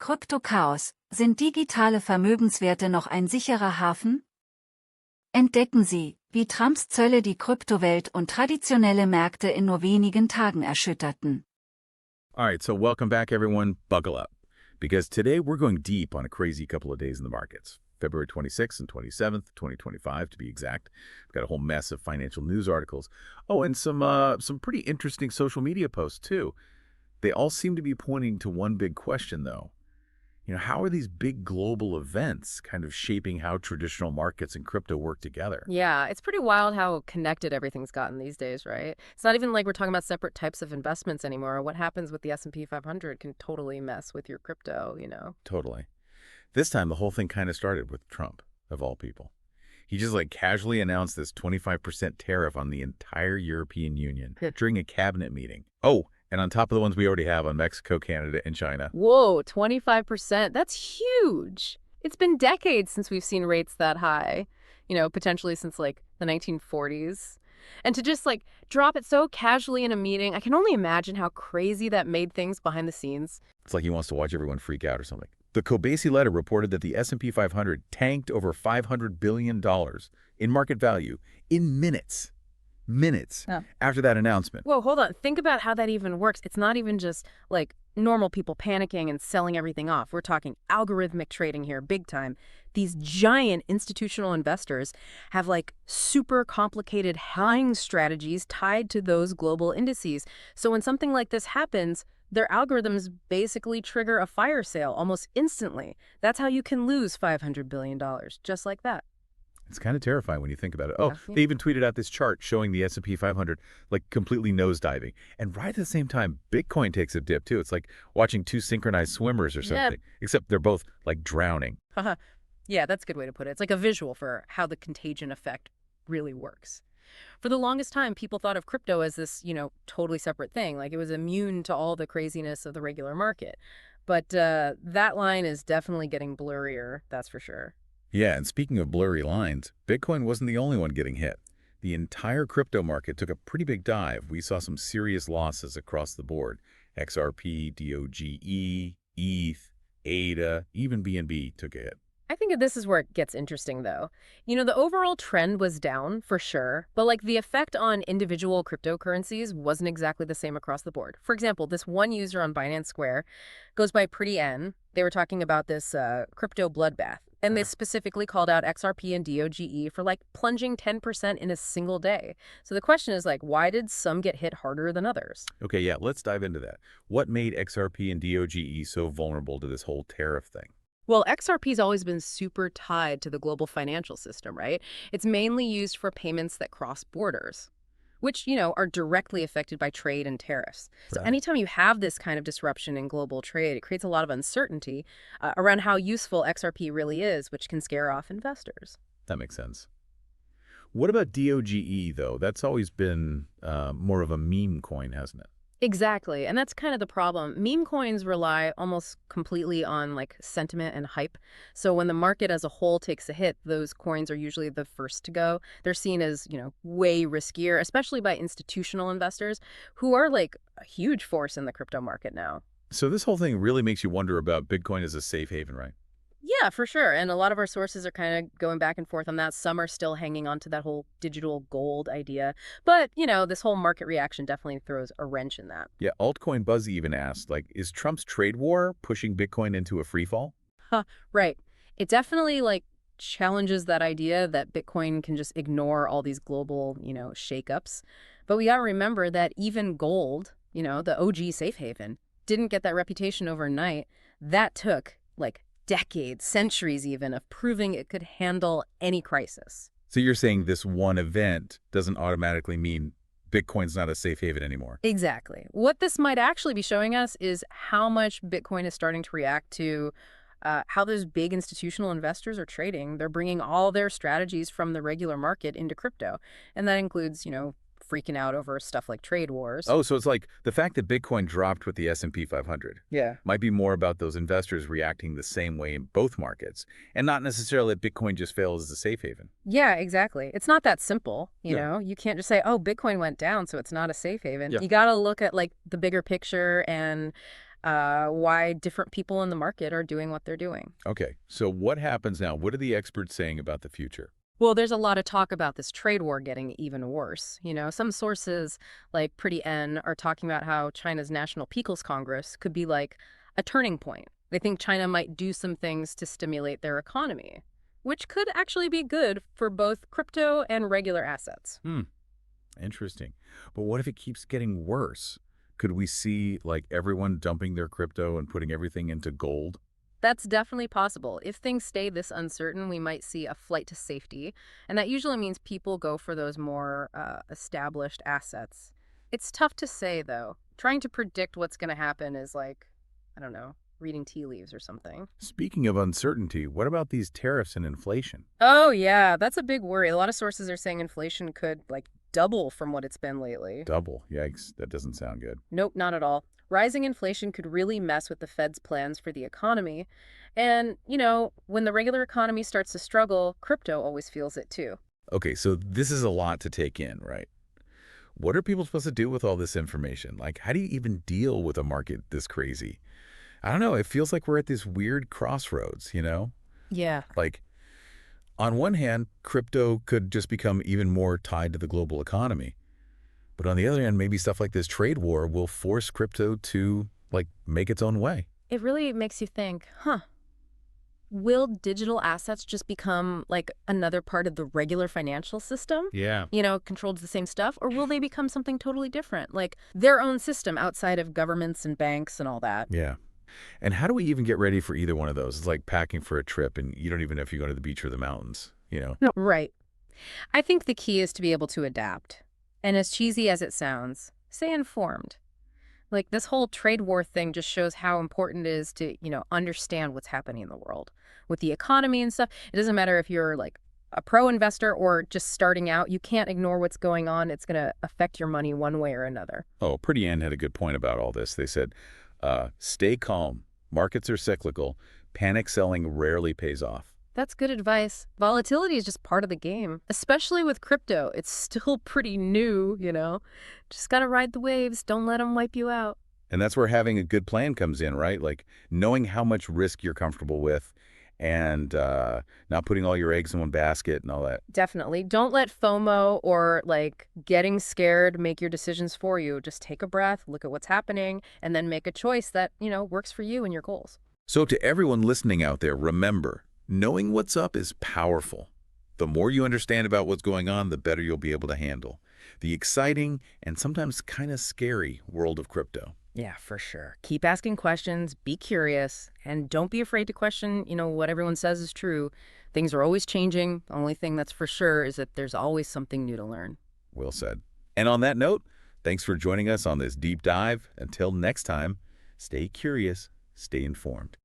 Krypto-Chaos. Sind digitale Vermögenswerte noch ein sicherer Hafen? Entdecken Sie, wie Trumps Zölle die Kryptowelt und traditionelle Märkte in nur wenigen Tagen erschütterten. All right, so welcome back, everyone. Buckle up, because today we're going deep on a crazy couple of days in the markets. February 26th and 27th, 2025, to be exact. We've got a whole mess of financial news articles. Oh, and some pretty interesting social media posts, too. They all seem to be pointing to one big question, though. How are these big global events kind of shaping how traditional markets and crypto work together? Yeah, it's pretty wild how connected everything's gotten these days, right? It's not even like we're talking about separate types of investments anymore. What happens with the S&P 500 can totally mess with your crypto. Totally. This time, the whole thing kind of started with Trump, of all people. He just casually announced this 25% tariff on the entire European Union during a cabinet meeting. Oh, and on top of the ones we already have on Mexico, Canada, and China. Whoa, 25%. That's huge. It's been decades since we've seen rates that high, potentially since the 1940s. And to just drop it so casually in a meeting, I can only imagine how crazy that made things behind the scenes. It's like he wants to watch everyone freak out or something. The Kobasi letter reported that the S&P 500 tanked over $500 billion in market value in minutes after that announcement. Whoa, hold on. Think about how that even works. It's not even just normal people panicking and selling everything off. We're talking algorithmic trading here, big time. These giant institutional investors have super complicated buying strategies tied to those global indices. So when something like this happens, their algorithms basically trigger a fire sale almost instantly. That's how you can lose $500 billion, just like that. It's kind of terrifying when you think about it. Oh, yeah. They even tweeted out this chart showing the S&P 500 completely nosediving. And right at the same time, Bitcoin takes a dip, too. It's like watching two synchronized swimmers or something, except they're both drowning. Yeah, that's a good way to put it. It's like a visual for how the contagion effect really works. For the longest time, people thought of crypto as this, totally separate thing. It was immune to all the craziness of the regular market. But that line is definitely getting blurrier, that's for sure. Yeah, and speaking of blurry lines, Bitcoin wasn't the only one getting hit. The entire crypto market took a pretty big dive. We saw some serious losses across the board. XRP, DOGE, ETH, ADA, even BNB took a hit. I think this is where it gets interesting, though. The overall trend was down, for sure, but the effect on individual cryptocurrencies wasn't exactly the same across the board. For example, this one user on Binance Square goes by Pretty N. They were talking about this crypto bloodbath, and they specifically called out XRP and DOGE for plunging 10% in a single day. So the question is why did some get hit harder than others? Okay, yeah, let's dive into that. What made XRP and DOGE so vulnerable to this whole tariff thing? Well, XRP's always been super tied to the global financial system, right? It's mainly used for payments that cross borders, which, are directly affected by trade and tariffs. So anytime you have this kind of disruption in global trade, it creates a lot of uncertainty around how useful XRP really is, which can scare off investors. That makes sense. What about DOGE, though? That's always been more of a meme coin, hasn't it? Exactly. And that's kind of the problem. Meme coins rely almost completely on sentiment and hype. So when the market as a whole takes a hit, those coins are usually the first to go. They're seen as, way riskier, especially by institutional investors who are a huge force in the crypto market now. So this whole thing really makes you wonder about Bitcoin as a safe haven, right? Yeah, for sure. And a lot of our sources are kind of going back and forth on that. Some are still hanging on to that whole digital gold idea. But, this whole market reaction definitely throws a wrench in that. Yeah, Altcoin Buzz even asked, is Trump's trade war pushing Bitcoin into a freefall? Right. It definitely, challenges that idea that Bitcoin can just ignore all these global, shakeups. But we got to remember that even gold, the OG safe haven, didn't get that reputation overnight. That took, decades, centuries even, of proving it could handle any crisis. So you're saying this one event doesn't automatically mean Bitcoin's not a safe haven anymore? Exactly. What this might actually be showing us is how much Bitcoin is starting to react to how those big institutional investors are trading. They're bringing all their strategies from the regular market into crypto. And that includes, freaking out over stuff like trade wars. Oh, so it's the fact that Bitcoin dropped with the S&P 500 might be more about those investors reacting the same way in both markets, and not necessarily that Bitcoin just fails as a safe haven. Yeah, exactly. It's not that simple. You know, you can't just say, oh, Bitcoin went down, so it's not a safe haven. You got to look at the bigger picture and why different people in the market are doing what they're doing. Okay, so what happens now? What are the experts saying about the future? Well, there's a lot of talk about this trade war getting even worse. Some sources, like Pretty N, are talking about how China's National People's Congress could be like a turning point. They think China might do some things to stimulate their economy, which could actually be good for both crypto and regular assets. Interesting. But what if it keeps getting worse? Could we see, like, everyone dumping their crypto and putting everything into gold? That's definitely possible. If things stay this uncertain, we might see a flight to safety, and that usually means people go for those more established assets. It's tough to say, though. Trying to predict what's going to happen is like, I don't know, reading tea leaves or something. Speaking of uncertainty, what about these tariffs and inflation? Oh, yeah, that's a big worry. A lot of sources are saying inflation could, like, double from what it's been lately. Double. Yikes, that doesn't sound good. Nope, not at all. Rising inflation could really mess with the Fed's plans for the economy. And, when the regular economy starts to struggle, crypto always feels it too. Okay, so this is a lot to take in, right? What are people supposed to do with all this information? Like, how do you even deal with a market this crazy? I don't know, it feels like we're at this weird crossroads, Yeah. Like, on one hand, crypto could just become even more tied to the global economy. But on the other hand, maybe stuff like this trade war will force crypto to, like, make its own way. It really makes you think, will digital assets just become like another part of the regular financial system? Yeah. Controlled the same stuff? Or will they become something totally different, like their own system outside of governments and banks and all that? Yeah. And how do we even get ready for either one of those? It's like packing for a trip and you don't even know if you go to the beach or the mountains. No. Right. I think the key is to be able to adapt. And as cheesy as it sounds, stay informed. Like this whole trade war thing just shows how important it is to, understand what's happening in the world with the economy and stuff. It doesn't matter if you're like a pro investor or just starting out. You can't ignore what's going on. It's going to affect your money one way or another. Oh, Pretty Ann had a good point about all this. They said, stay calm. Markets are cyclical. Panic selling rarely pays off. That's good advice. Volatility is just part of the game, especially with crypto. It's still pretty new. Just got to ride the waves. Don't let them wipe you out. And that's where having a good plan comes in, right? Like knowing how much risk you're comfortable with and not putting all your eggs in one basket and all that. Definitely. Don't let FOMO or like getting scared make your decisions for you. Just take a breath, look at what's happening, and then make a choice that, works for you and your goals. So to everyone listening out there, remember, knowing what's up is powerful. The more you understand about what's going on, the better you'll be able to handle the exciting and sometimes kind of scary world of crypto. Yeah, for sure. Keep asking questions, be curious, and don't be afraid to question, what everyone says is true. Things are always changing. The only thing that's for sure is that there's always something new to learn. Well said. And on that note, thanks for joining us on this deep dive. Until next time, stay curious, stay informed.